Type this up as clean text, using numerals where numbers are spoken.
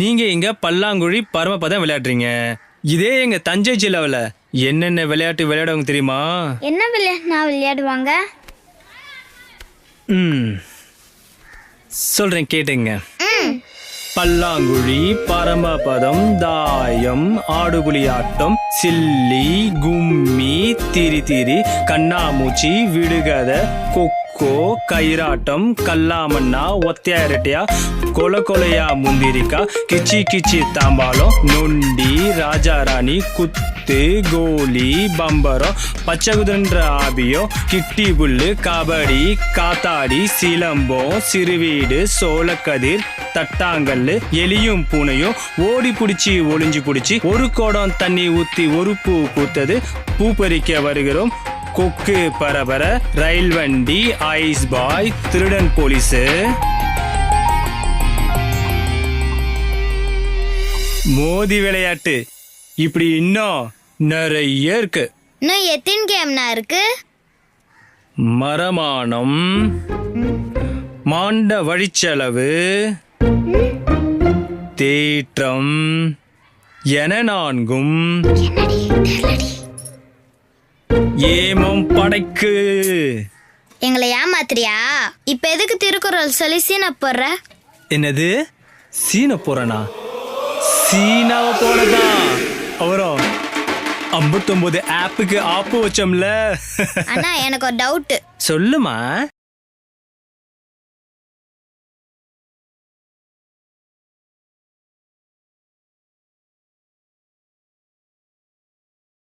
நீங்க இங்க பல்லாங்குழி பரமபதம் விளையாடுறீங்க. இதே எங்க தஞ்சை ஜில்லாவில் என்னென்ன விளையாட்டு விளையாடுவாங்க தெரியுமா? என்ன விளையாட்டுனா விளையாடுவாங்க? சொல்றேன் கேட்டுங்க. பல்லாங்குழி, பரமபதம், தாயம், ஆடுபுலி ஆட்டம், சில்லி, கும்மி, திரி, கண்ணாமூச்சி, விடுகதை, கொக்கோ, கயிறாட்டம், கல்லாமண்ணா, ஒத்தையா இரட்டையா, கொலையா முந்திரிக்கா, கிச்சி தாம்பாலம், நொண்டி, ராஜா ராணி, குத்து, கோலி, பம்பரம், பச்சைகுதின்ற ஆபியம், கிட்டி புல்லு, கபடி, காத்தாடி, சிலம்பம், சிறுவீடு, சோளக்கதிர், தட்டாங்கல்லு, எலியும் பூனையும், ஓடி பிடிச்சி ஒளிஞ்சு பிடிச்சி, ஒரு குடம் தண்ணி ஊத்தி ஒரு பூ பூத்தது, பூ பறிக்க வருகிறோம், கொக்கு பரபர, ரயில் வண்டி, ஐஸ் பாய், திருடன் போலீஸு, மோதி விளையாட்டு, இப்படி இன்னும் நிறைய இருக்கு. இன்னும் எத்தனை கேம்னா இருக்கு? மரமானம், மாண்ட வழிச்செலவு, தேற்றம் என 4ம், ஏமம் படைக்கு. எங்களை ஏமாத்திரியா? இப்ப எதுக்கு திருக்குறள் சொல்லி சீன போடுற? என்னது சீன போறனா? சீனாவை போனதான் அவரும் 59 ஆப்புக்கு ஆப்பு வச்சோம்ல. அண்ணா எனக்கு ஒரு டவுட். சொல்லுமா.